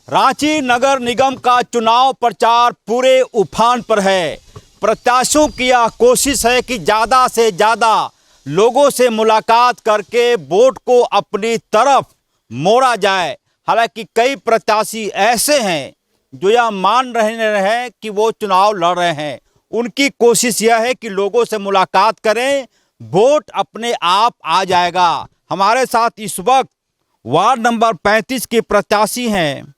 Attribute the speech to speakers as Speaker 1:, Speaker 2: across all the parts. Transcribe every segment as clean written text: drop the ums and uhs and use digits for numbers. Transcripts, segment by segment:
Speaker 1: रांची नगर निगम का चुनाव प्रचार पूरे उफान पर है। प्रत्याशियों की यह कोशिश है कि ज़्यादा से ज़्यादा लोगों से मुलाकात करके वोट को अपनी तरफ मोड़ा जाए। हालांकि कई प्रत्याशी ऐसे हैं जो यह मान रहे हैं कि वो चुनाव लड़ रहे हैं। उनकी कोशिश यह है कि लोगों से मुलाकात करें, वोट अपने आप आ जाएगा। हमारे साथ इस वक्त वार्ड नंबर 35 की प्रत्याशी हैं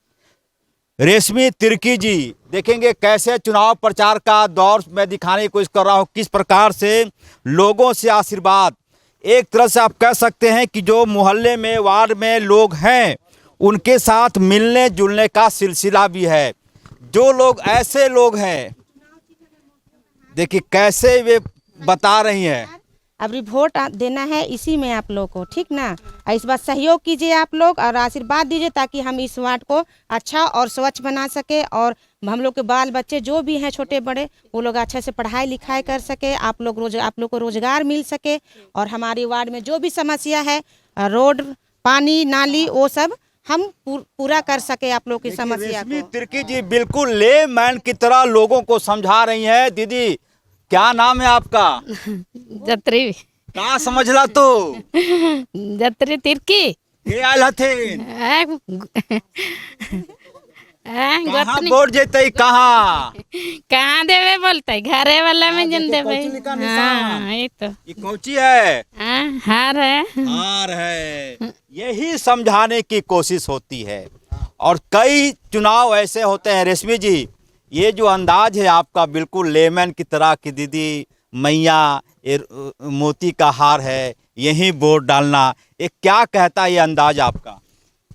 Speaker 1: रेशमी तिर्की जी। देखेंगे कैसे चुनाव प्रचार का दौर मैं दिखाने की कोशिश कर रहा हूँ, किस प्रकार से लोगों से आशीर्वाद। एक तरह से आप कह सकते हैं कि जो मोहल्ले में वार्ड में लोग हैं उनके साथ मिलने जुलने का सिलसिला भी है। जो लोग ऐसे लोग हैं, देखिए कैसे वे बता रही हैं।
Speaker 2: अभी वोट देना है इसी में आप लोग को, ठीक ना। इस बार सहयोग कीजिए आप लोग और आशीर्वाद दीजिए ताकि हम इस वार्ड को अच्छा और स्वच्छ बना सके और हम लोग के बाल बच्चे जो भी हैं छोटे बड़े वो लोग अच्छे से पढ़ाई लिखाई कर सके, आप लोग को रोजगार मिल सके और हमारे वार्ड में जो भी समस्या है रोड पानी नाली वो सब हम पूरा कर सके आप लोग की समस्या को।
Speaker 1: तिर्की जी बिल्कुल लेमैन की तरह लोगों को समझा रही हैं। दीदी क्या नाम है आपका?
Speaker 3: जत्री
Speaker 1: कहाँ समझला तो
Speaker 3: जत्री तिरकी
Speaker 1: के आयल हथिन? कहाँ वोट जेते? कहाँ
Speaker 3: कहाँ देवे बोलते घरे वाला में जन देवे। हाँ ये तो
Speaker 1: ये कौची है?
Speaker 3: हार है।
Speaker 1: हार है। यही समझाने की कोशिश होती है और कई चुनाव ऐसे होते हैं। रेशमी जी ये जो अंदाज है आपका बिल्कुल लेमन की तरह की, दीदी मैया मोती का हार है यही वोट डालना, ये क्या कहता है ये अंदाज आपका?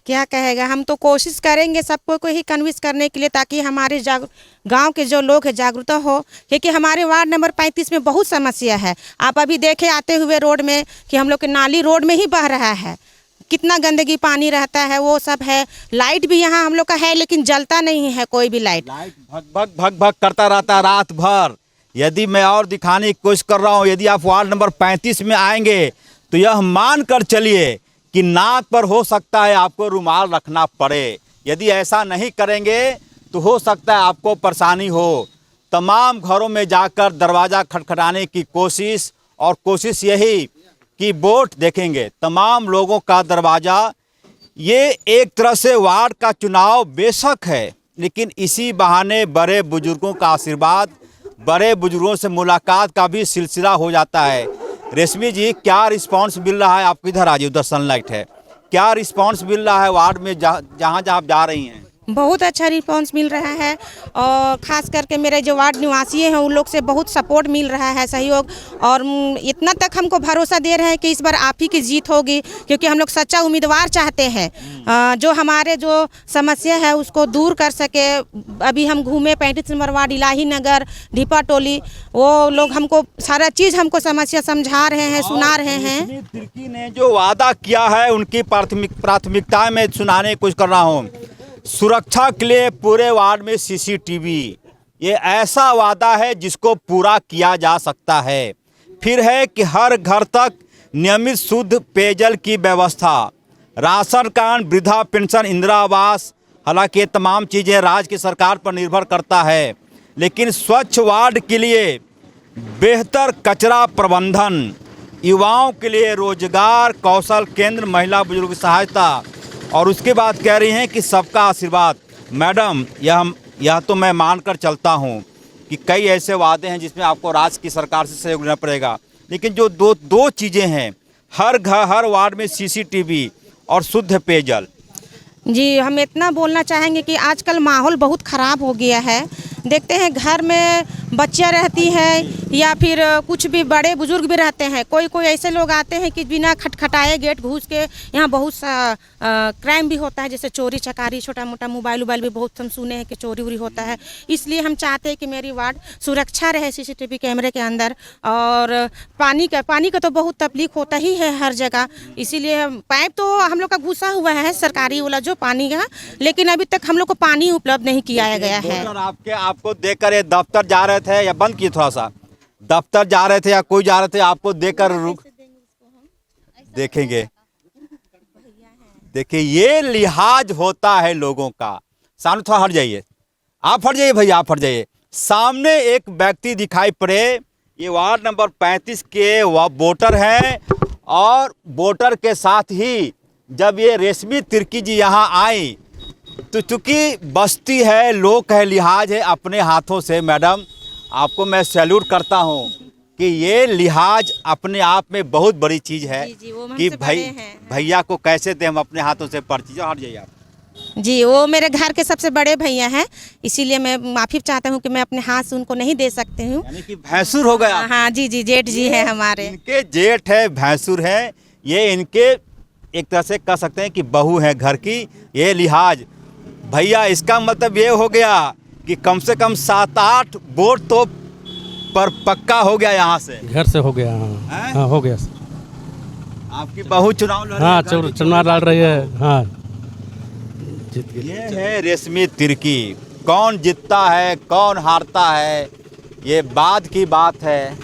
Speaker 2: क्या कहेगा, हम तो कोशिश करेंगे सबको को ही कन्विंस करने के लिए ताकि हमारे गांव के जो लोग हैं जागरूक हो, क्योंकि हमारे वार्ड नंबर 35 में बहुत समस्या है। आप अभी देखे आते हुए रोड में कि हम लोग के नाली रोड में ही बह रहा है, कितना गंदगी पानी रहता है वो सब है। लाइट भी यहाँ हम लोग का है लेकिन जलता नहीं है कोई भी लाइट
Speaker 1: भग भग करता रहता है रात भर। यदि मैं और दिखाने की कोशिश कर रहा हूँ, यदि आप वार्ड नंबर 35 में आएंगे तो यह मान कर चलिए कि नाक पर हो सकता है आपको रुमाल रखना पड़े। यदि ऐसा नहीं करेंगे तो हो सकता है आपको परेशानी हो। तमाम घरों में जाकर दरवाज़ा खटखटाने की कोशिश और कोशिश यही कि वोट देखेंगे तमाम लोगों का दरवाज़ा। ये एक तरह से वार्ड का चुनाव बेशक है लेकिन इसी बहाने बड़े बुजुर्गों का आशीर्वाद, बड़े बुजुर्गों से मुलाकात का भी सिलसिला हो जाता है। रेशमी जी क्या रिस्पांस मिल रहा है आपको? इधर आ जाइए, उधर सनलाइट है। क्या रिस्पांस मिल रहा है वार्ड में जहाँ जहाँ आप जा रही हैं?
Speaker 2: बहुत अच्छा रिस्पांस मिल रहा है और ख़ास करके मेरे जो वार्ड निवासी हैं उन लोग से बहुत सपोर्ट मिल रहा है, सहयोग। और इतना तक हमको भरोसा दे रहे हैं कि इस बार आप ही की जीत होगी, क्योंकि हम लोग सच्चा उम्मीदवार चाहते हैं जो हमारे जो समस्या है उसको दूर कर सके। अभी हम घूमे 35 नंबर वार्ड इलाही नगर दीपा टोली, वो लोग हमको सारा चीज़ हमको समस्या समझा रहे हैं, सुना रहे हैं।
Speaker 1: तिर्की ने जो वादा किया है उनकी प्राथमिकता में सुनाने की कोशिश कर रहा हूँ। सुरक्षा के लिए पूरे वार्ड में सीसीटीवी, ये ऐसा वादा है जिसको पूरा किया जा सकता है। फिर है कि हर घर तक नियमित शुद्ध पेयजल की व्यवस्था, राशन कार्ड, वृद्धा पेंशन, इंदिरा आवास। हालांकि ये तमाम चीज़ें राज्य की सरकार पर निर्भर करता है, लेकिन स्वच्छ वार्ड के लिए बेहतर कचरा प्रबंधन, युवाओं के लिए रोजगार, कौशल केंद्र, महिला बुजुर्ग सहायता और उसके बाद कह रही हैं कि सबका आशीर्वाद। मैडम यह तो मैं मानकर चलता हूं कि कई ऐसे वादे हैं जिसमें आपको राज्य की सरकार से सहयोग लेना पड़ेगा, लेकिन जो दो चीज़ें हैं, हर घर हर वार्ड में सीसीटीवी और शुद्ध पेयजल।
Speaker 2: जी हम इतना बोलना चाहेंगे कि आजकल माहौल बहुत ख़राब हो गया है। देखते हैं घर में बच्चियाँ रहती हैं या फिर कुछ भी बड़े बुजुर्ग भी रहते हैं, कोई ऐसे लोग आते हैं कि बिना खटखटाए गेट घुस के यहाँ बहुत सा क्राइम भी होता है, जैसे चोरी चकारी, छोटा मोटा मोबाइल भी बहुत हम सुने हैं कि चोरी वोरी होता है। इसलिए हम चाहते हैं कि मेरी वार्ड सुरक्षा रहे सीसीटीवी कैमरे के अंदर। और पानी का तो बहुत तकलीफ होता ही है हर जगह, इसीलिए पाइप तो हम लोग का घुसा हुआ है सरकारी वाला जो पानी का, लेकिन अभी तक हम लोग को पानी उपलब्ध नहीं किया गया है।
Speaker 1: आपको देखकर ये दफ्तर जा रहे थे या बंद किए, थोड़ा सा दफ्तर जा रहे थे या कोई जा रहे थे, आपको देखकर रुक देखेंगे। देखिए ये लिहाज होता है लोगों का। सामने थोड़ा हट जाइए, आप हट जाइए भैया, आप हट जाइए। सामने एक व्यक्ति दिखाई पड़े, ये वार्ड नंबर 35 के वोटर हैं। और वोटर के साथ ही जब ये रेशमी तिर्की जी यहाँ आई तो चूँकि बस्ती है, लोक है, लिहाज है, अपने हाथों से मैडम आपको मैं सैल्यूट करता हूँ कि ये लिहाज अपने आप में बहुत बड़ी चीज़ है
Speaker 2: जी, वो
Speaker 1: कि
Speaker 2: हमसे बड़े हैं।
Speaker 1: भैया को कैसे दें हम अपने हाथों से पर्ची। हट जाइए आप।
Speaker 2: जी, वो मेरे घर के सबसे बड़े भैया हैं, इसीलिए मैं माफ़ी चाहता हूँ कि मैं अपने हाथ से उनको नहीं दे सकती हूँ।
Speaker 1: यानी कि भैंसुर हो गया।
Speaker 2: हाँ जी, जेठ जी हैं हमारे।
Speaker 1: इनके जेठ है, भैंसुर है, ये इनके एक तरह से कह सकते हैं कि बहू है घर की। ये लिहाज भैया, इसका मतलब ये हो गया कि कम से कम 7-8 वोट तो पर पक्का हो गया यहाँ से।
Speaker 4: घर से हो गया।
Speaker 1: हैं?
Speaker 4: हाँ हो गया।
Speaker 1: आपकी बहू चुनाव लड़ रही
Speaker 4: हाँ
Speaker 1: है, घर की
Speaker 4: चुनाव लड़ रही है। हाँ जीत गई।
Speaker 1: ये है रेशमी तिर्की। कौन जीतता है कौन हारता है ये बाद की बात है,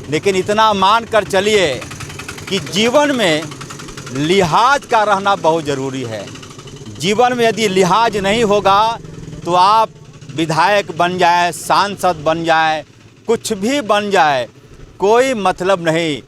Speaker 1: लेकिन इतना मान कर चलिए कि जीवन में लिहाज का रहना बहुत ज़रूरी है। जीवन में यदि लिहाज नहीं होगा तो आप विधायक बन जाए, सांसद बन जाए, कुछ भी बन जाए, कोई मतलब नहीं।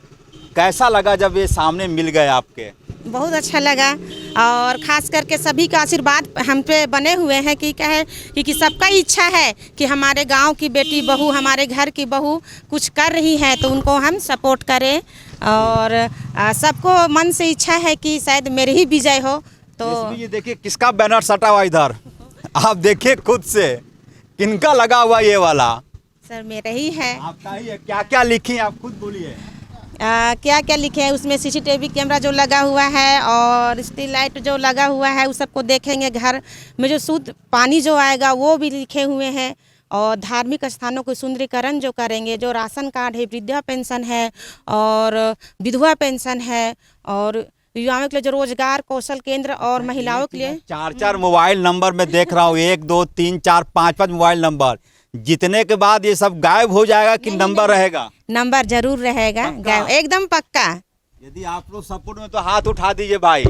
Speaker 1: कैसा लगा जब ये सामने मिल गए आपके?
Speaker 2: बहुत अच्छा लगा, और ख़ास करके सभी का आशीर्वाद हम पे बने हुए हैं कि कहे कि सबका इच्छा है कि हमारे गांव की बेटी बहू, हमारे घर की बहू कुछ कर रही है तो उनको हम सपोर्ट करें। और सबको मन से इच्छा है कि शायद मेरी ही विजय हो। तो
Speaker 1: रेशमी जी देखिए किसका बैनर सटा हुआ इधर, आप देखिए खुद से किनका लगा हुआ ये वाला।
Speaker 2: सर मेरे ही है।
Speaker 1: आपका ही है। क्या क्या लिखी आप खुद बोलिए।
Speaker 2: क्या क्या लिखे हैं उसमें? सीसीटीवी कैमरा जो लगा हुआ है और स्ट्रीट लाइट जो लगा हुआ है उस सबको देखेंगे। घर में जो शुद्ध पानी जो आएगा वो भी लिखे हुए हैं। और धार्मिक स्थानों को सुंदरीकरण जो करेंगे, जो राशन कार्ड है, वृद्धा पेंशन है और विधवा पेंशन है, और युवाओं के लिए जो रोजगार कौशल केंद्र और महिलाओं के लिए
Speaker 1: 4 मोबाइल नंबर में देख रहा हूँ, 1 2 3 4 5 मोबाइल नंबर। जीतने के बाद ये सब गायब हो जाएगा कि नंबर रहेगा?
Speaker 2: नंबर जरूर रहेगा, एकदम पक्का।
Speaker 1: यदि आप लोग सपोर्ट में तो हाथ उठा दीजिए भाई।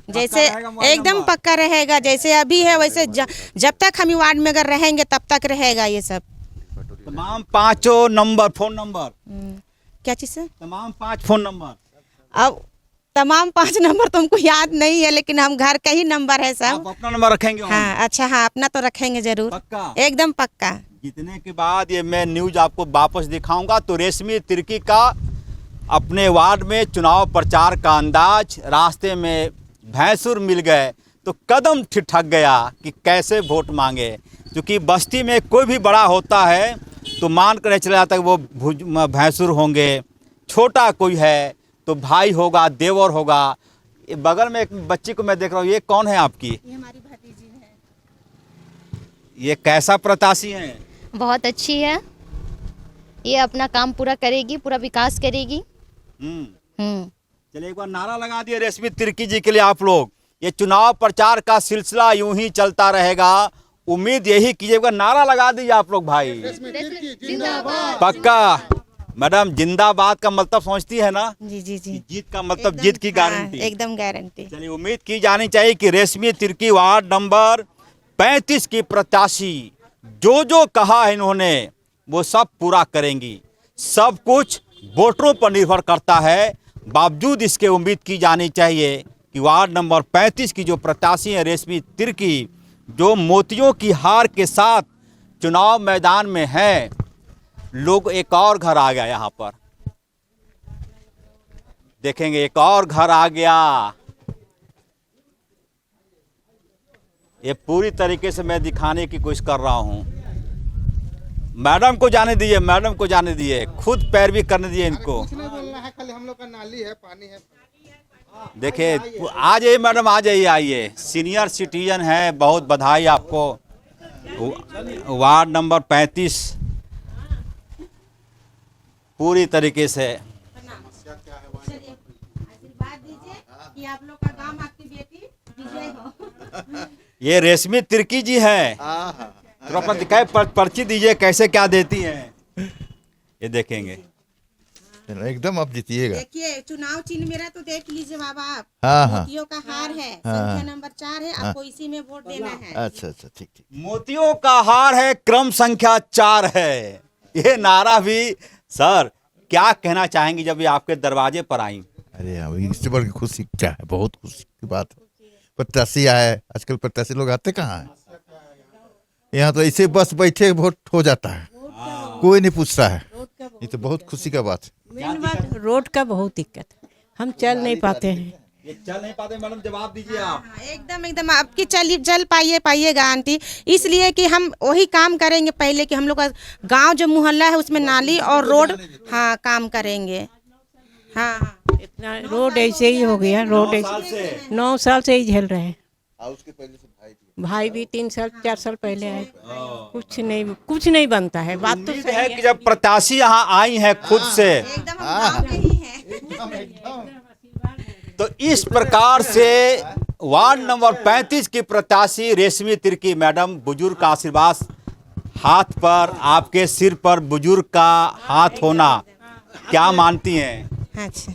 Speaker 2: जैसे
Speaker 1: रहेगा मोबाइल
Speaker 2: एकदम
Speaker 1: नंबर?
Speaker 2: पक्का रहेगा, जैसे अभी है वैसे जब तक हम वार्ड में अगर रहेंगे तब तक रहेगा ये सब।
Speaker 1: तमाम 5 नंबर, फोन नंबर,
Speaker 2: क्या चीज़ है?
Speaker 1: तमाम 5 फोन नंबर।
Speaker 2: अब तमाम 5 नंबर तो हमको याद नहीं है, लेकिन हम घर का ही नंबर है सब।
Speaker 1: आप अपना नंबर रखेंगे?
Speaker 2: हाँ अच्छा, हाँ अपना तो रखेंगे जरूर,
Speaker 1: पक्का?
Speaker 2: एकदम पक्का।
Speaker 1: जीतने के बाद ये मैं न्यूज आपको वापस दिखाऊंगा। तो रेशमी तिर्की का अपने वार्ड में चुनाव प्रचार का अंदाज, रास्ते में भैंसुर मिल गए तो कदम ठिठक गया कि कैसे वोट मांगे। क्योंकि बस्ती में कोई भी बड़ा होता है तो मान कर चला जाता है कि वो भैंसुर होंगे, छोटा कोई है तो भाई होगा, देवर होगा। ये बगल में एक बच्ची को मैं देख रहा हूँ, ये कौन है आपकी?
Speaker 2: ये हमारी भतीजी है।
Speaker 1: ये कैसा प्रत्याशी हैं?
Speaker 5: बहुत अच्छी है, ये अपना काम पूरा करेगी, पूरा विकास करेगी।
Speaker 1: चलिए एक बार नारा लगा दिए रेशमी तिर्की जी के लिए आप लोग। ये चुनाव प्रचार का सिलसिला यूं ही चलता रहेगा, उम्मीद यही कीजिएगा। नारा लगा दीजिए आप लोग भाई। पक्का मैडम, जिंदाबाद का मतलब समझती है ना?
Speaker 2: जी जी जी,
Speaker 1: जीत का मतलब जीत की गारंटी।
Speaker 2: एकदम गारंटी।
Speaker 1: चलिए उम्मीद की जानी चाहिए कि रेशमी तिर्की वार्ड नंबर 35 की प्रत्याशी जो जो कहा है इन्होंने वो सब पूरा करेंगी। सब कुछ वोटरों पर निर्भर करता है। बावजूद इसके उम्मीद की जानी चाहिए कि वार्ड नंबर 35 की जो प्रत्याशी है रेशमी तिर्की, जो मोतियों की हार के साथ चुनाव मैदान में है। लोग एक और घर आ गया यहाँ पर, देखेंगे एक और घर आ गया। ये पूरी तरीके से मैं दिखाने की कोशिश कर रहा हूँ। मैडम को जाने दीजिए, मैडम को जाने दीजिए, खुद पैरवी करने दीजिए इनको।
Speaker 6: कुछ नहीं बोलना है, खाली हम लोग का नाली है, पानी है।
Speaker 1: देखिए आ जाइए मैडम, आ जाइए, आइए। सीनियर सिटीजन है, बहुत बधाई आपको। वार्ड नंबर 35 पूरी तरीके से
Speaker 2: आशीर्वाद दीजिए कि आप लोग का काम, आपकी बेटी विजय हो।
Speaker 1: ये रेशमी तिर्की जी हैं। थोड़ा अपना दिखाए, पर्ची दीजिए कैसे क्या देती हैं। ये देखेंगे
Speaker 7: एकदम आप जीतिएगा।
Speaker 2: देखिए चुनाव चिन्ह मेरा तो देख लीजिए बाबा आप।
Speaker 7: हाँ हाँ
Speaker 2: मोतियों का हार है, संख्या नंबर 4 है, आपको इसी में वोट देना है।
Speaker 7: अच्छा अच्छा ठीक ठीक।
Speaker 1: मोतियों का हार है, क्रम संख्या 4 है। ये नारा भी सर क्या कहना चाहेंगे जब ये आपके दरवाजे पर आई?
Speaker 7: अरे हाँ इससे बढ़ के खुशी क्या है, बहुत खुशी की बात है। प्रत्याशी आए, आजकल प्रत्याशी लोग आते कहाँ हैं, यहाँ तो ऐसे बस बैठे वोट हो जाता है, कोई नहीं पूछता है। ये तो बहुत खुशी का बात है।
Speaker 8: मेन बात रोड का बहुत दिक्कत है, हम चल नहीं पाते हैं।
Speaker 1: ये चल नहीं पाते मैडम, जवाब दीजिए आप।
Speaker 2: एकदम एकदम आपकी चल पाइएगा आंटी, इसलिए कि हम वही काम करेंगे पहले कि हम लोग का गांव जो मोहल्ला है उसमें नाली और रोड हाँ काम करेंगे। हाँ
Speaker 8: इतना रोड ऐसे ही हो गया, रोड ऐसे 9 साल से ही झेल रहे हैं। भाई भी 3 साल 4 साल पहले आए, कुछ नहीं बनता है। बात तो
Speaker 1: उम्मीद है कि जब प्रत्याशी यहाँ आई हैं खुद से,
Speaker 2: एकदम हम गाँव के ही हैं।
Speaker 1: तो इस प्रकार से वार्ड नंबर 35 की प्रत्याशी रेशमी तिर्की मैडम, बुजुर्ग का आशीर्वाद हाथ पर, आपके सिर पर बुजुर्ग का हाथ होना, क्या मानती हैं?
Speaker 2: अच्छा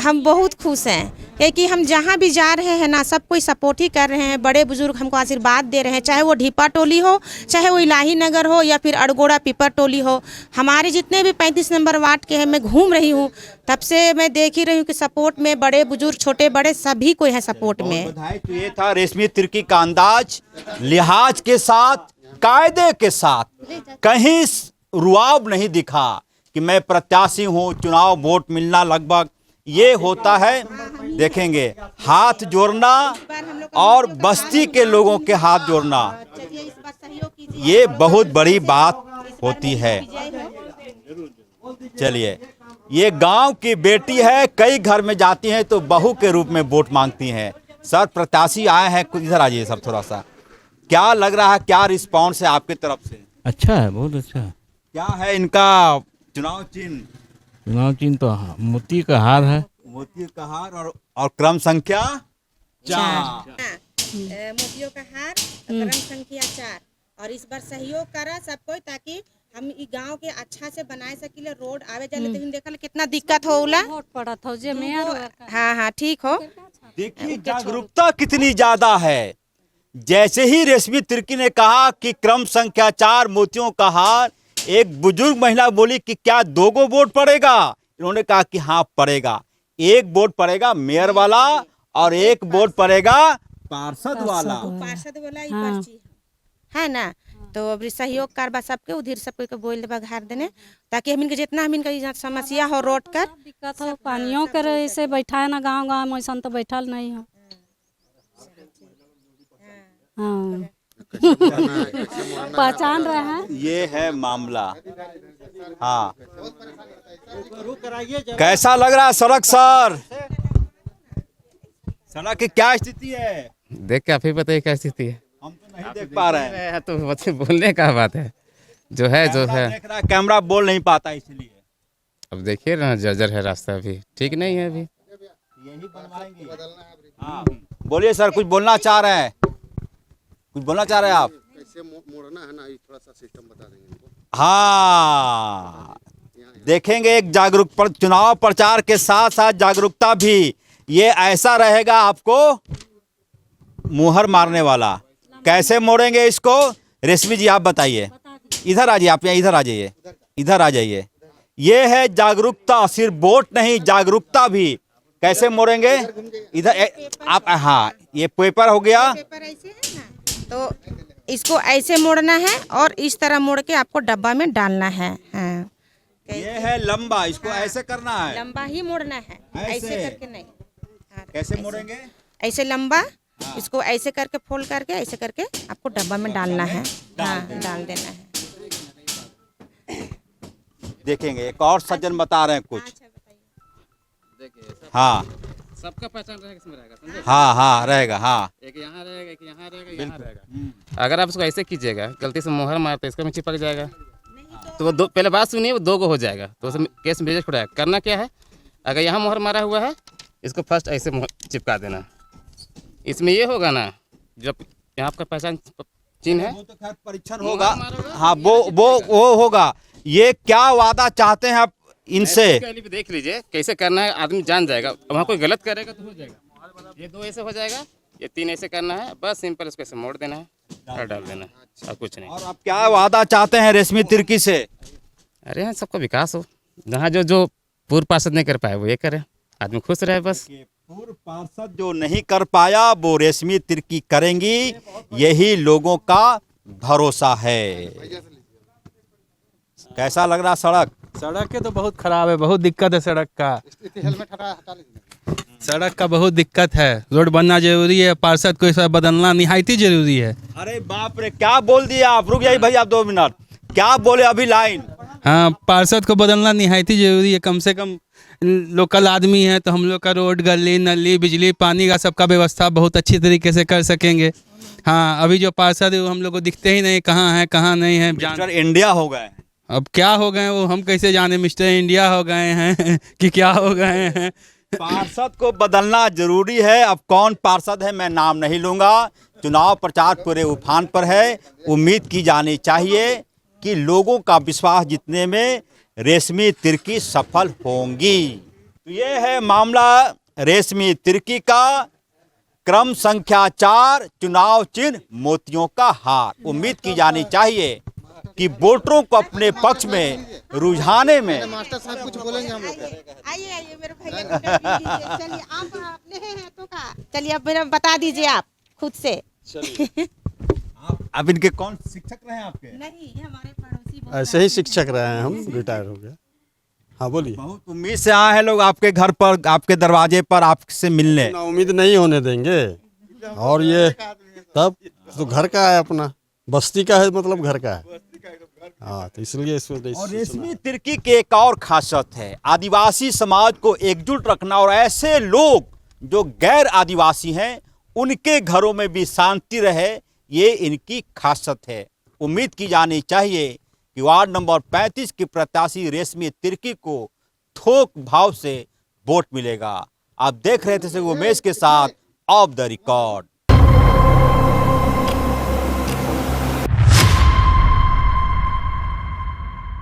Speaker 2: हम बहुत खुश हैं क्योंकि हम जहाँ भी जा रहे हैं ना सब कोई सपोर्ट ही कर रहे हैं। बड़े बुजुर्ग हमको आशीर्वाद दे रहे हैं, चाहे वो ढीपा टोली हो, चाहे वो इलाही नगर हो या फिर अड़गोड़ा पीपर टोली हो। हमारे जितने भी 35 नंबर वार्ड के हैं, मैं घूम रही हूँ तब से मैं देख ही रही हूँ कि सपोर्ट में बड़े बुजुर्ग छोटे बड़े सभी कोई है सपोर्ट में।
Speaker 1: बधाई। तो ये था रेशमी तिर्की का अंदाज, लिहाज के साथ, कायदे के साथ, कहीं रुआब नहीं दिखा कि मैं प्रत्याशी हूँ, चुनाव वोट मिलना लगभग ये होता है। देखेंगे हाथ जोड़ना और बस्ती के लोगों के हाथ जोड़ना, ये बहुत बड़ी बात होती है। चलिए, ये गांव की बेटी है, कई घर में जाती हैं तो बहू के रूप में वोट मांगती हैं। सर प्रत्याशी आए हैं, कुछ इधर आ जाइए सर थोड़ा सा। क्या लग रहा है, क्या रिस्पॉन्स है आपकी तरफ से?
Speaker 4: अच्छा है, बहुत अच्छा है।
Speaker 1: क्या है इनका चुनाव चिन्ह?
Speaker 4: चुनाव चिन्ह तो मोती का हार है।
Speaker 1: मोती का हार और क्रम संख्या 4।
Speaker 2: मोतियों का हार, क्रम संख्या 4। और इस बार सहयोग करा सब कोई ताकि हम ई गांव के अच्छा से बनाए सकीले। रोड आवे जाले तो देखल कितना दिक्कत होला। हाँ हाँ ठीक हो।
Speaker 1: देखिए जागरूकता कितनी ज्यादा है। जैसे ही रेशमी तिर्की ने कहा कि क्रम संख्या 4 मोतियों का हार, एक बुजुर्ग महिला बोली कि क्या 2 गो वोट पड़ेगा? इन्होंने कहा कि हाँ पड़ेगा, 1 वोट पड़ेगा मेयर वाला और 1 वोट पड़ेगा पार्षद वाला।
Speaker 2: पार्षद वाला ही पर्ची है ना। तो अब सहयोग करवा सबके उधर सबके को बोल देबा घर देने ताकि हम इनके जितना हम इनका समस्या हो रोड कर
Speaker 3: दिक्कत हो, पानियों कर ऐसे बैठा है ना गाँव गाँव में, ऐसा तो बैठल नहीं हो। हाँ पहचान रहे हैं, ये
Speaker 1: है मामला। हाँ कैसा लग रहा है सड़क सर? सड़क की क्या स्थिति है?
Speaker 9: देख के आप ही बताइए क्या स्थिति है।
Speaker 1: हम तो नहीं देख पा रहे हैं।
Speaker 9: तो बोलने का बात है, जो है
Speaker 1: देख रहा, कैमरा बोल नहीं पाता इसलिए।
Speaker 9: अब देखिए ना, जर्जर है रास्ता, अभी ठीक नहीं है, अभी
Speaker 1: यही बनवाएंगे। हाँ बोलिए सर, कुछ बोलना चाह रहे हैं? कुछ बोलना चाह रहे हैं आप?
Speaker 6: कैसे मोड़ना है ना, थोड़ा सा सिस्टम बता देंगे इनको।
Speaker 1: हाँ देखेंगे, एक जागरूक चुनाव प्रचार के साथ साथ जागरूकता भी। ये ऐसा रहेगा आपको मुहर मारने वाला। कैसे मोड़ेंगे इसको? रेशमी जी आप बताइए। इधर आ जाइए, आप यहाँ इधर आ जाइए, इधर आ जाइए। ये है जागरूकता, सिर्फ वोट नहीं जागरूकता भी। कैसे मोड़ेंगे? इधर आप, हाँ ये पेपर हो गया,
Speaker 2: पेपर ऐसे है ना, तो इसको ऐसे मोड़ना है और इस तरह मोड़ के आपको डब्बा में डालना है। हाँ
Speaker 1: ये है लंबा, इसको ऐसे करना है,
Speaker 2: लंबा ही मोड़ना है, ऐसे करके नहीं। हाँ,
Speaker 1: कैसे मोड़ेंगे?
Speaker 2: ऐसे लंबा, इसको ऐसे करके फोल्ड करके ऐसे करके आपको डब्बा में डालना है। हाँ डाल देना है।
Speaker 1: देखेंगे एक और सज्जन बता रहे हैं कुछ। हाँ
Speaker 9: सबका पहचान रहेगा, इसमें रहेगा, समझे?
Speaker 1: हाँ हाँ रहेगा। हाँ
Speaker 9: एक यहाँ रहेगा, एक यहाँ रहेगा, यहाँ रहेगा। अगर आप उसको ऐसे कीजिएगा, गलती से मोहर मारते इसका में चिपक जाएगा, तो वो पहले बात सुनिए, वो 2 को हो जाएगा, तो उसमें केस भेज छुड़ाएगा। करना क्या है, अगर यहाँ मोहर मारा हुआ है इसको फर्स्ट ऐसे चिपका देना। इसमें ये होगा ना, जब यहाँ आपका पहचान चिन्ह है,
Speaker 1: वो तो खैर परीक्षण होगा। हाँ वो होगा, ये क्या वादा चाहते हैं आप इनसे?
Speaker 9: पहले भी देख लीजिए कैसे करना है, आदमी जान जाएगा। वहाँ कोई गलत करेगा तो हो जाएगा, ये 2 ऐसे हो जाएगा, ये 3 ऐसे करना है, बस सिंपल उसको ऐसे मोड़ देना है और डाल देना है, और कुछ नहीं।
Speaker 1: और आप क्या वादा चाहते हैं रेशमी तिर्की से?
Speaker 9: अरे यहाँ सबका विकास हो, जहाँ जो जो पूर्व पार्षद नहीं कर पाए वो ये करे, आदमी खुश रहे बस।
Speaker 1: पूर्व पार्षद जो नहीं कर पाया वो रेशमी तिर्की करेंगी, यही लोगों का भरोसा है। कैसा लग रहा सड़क?
Speaker 4: सड़क के तो बहुत खराब है, बहुत दिक्कत है सड़क का।
Speaker 6: हेलमेट हटा लीजिए।
Speaker 4: सड़क का बहुत दिक्कत है, रोड बनना जरूरी है, पार्षद को इस बदलना निहायती जरूरी है।
Speaker 1: अरे बाप रे, क्या बोल दिया आप? रुक जाइए भैया 2 मिनट, क्या बोले अभी लाइन?
Speaker 4: हाँ, पार्षद को बदलना निहायती जरूरी है। कम से कम लोकल आदमी है तो हम लोग का रोड, गली, नली, बिजली, पानी का सबका व्यवस्था बहुत अच्छी तरीके से कर सकेंगे। हाँ, अभी जो पार्षद है वो हम लोग को दिखते ही नहीं, कहाँ है कहाँ नहीं है।
Speaker 1: मिस्टर इंडिया हो गए।
Speaker 4: अब क्या हो गए वो हम कैसे जाने, मिस्टर इंडिया हो गए हैं कि क्या हो गए हैं।
Speaker 1: पार्षद को बदलना जरूरी है। अब कौन पार्षद है मैं नाम नहीं लूंगा, चुनाव प्रचार पूरे उफान पर है। उम्मीद की जानी चाहिए कि लोगों का विश्वास जीतने में रेशमी तिर्की सफल होंगी। तो ये है मामला रेशमी तिर्की का। क्रम संख्या 4, चुनाव चिन्ह मोतियों का हार। उम्मीद की जानी चाहिए कि वोटरों को अपने पक्ष में रुझाने में
Speaker 6: मास्टर साहब कुछ बोलेंगे हम लोग।
Speaker 2: आइए आइए मेरे भैया को इंटरव्यू दीजिए। चलिए आप अपने हैं तो का, चलिए अब मेरा बता दीजिए आप खुद से।
Speaker 1: अब इनके कौन शिक्षक रहे हैं आपके?
Speaker 2: नहीं, ये हमारे पड़ोसी
Speaker 10: ऐसे ही शिक्षक रहे हैं, हम रिटायर हो गए। हाँ बोलिए।
Speaker 1: बहुत उम्मीद से आए हैं लोग आपके घर पर, आपके दरवाजे पर आपसे मिलने।
Speaker 10: ना उम्मीद नहीं होने देंगे। और ये तब तो घर का है, अपना बस्ती का है, मतलब घर का है। हाँ, तो इसलिए इसमें।
Speaker 1: और रेशमी तिर्की की एक और खासियत है, आदिवासी समाज को एकजुट रखना, और ऐसे लोग जो गैर आदिवासी हैं उनके घरों में भी शांति रहे, ये इनकी खासियत है। उम्मीद की जानी चाहिए कि वार्ड नंबर 35 की प्रत्याशी रेशमी तिर्की को थोक भाव से वोट मिलेगा। आप देख रहे थे उमेश के साथ ऑफ द रिकॉर्ड।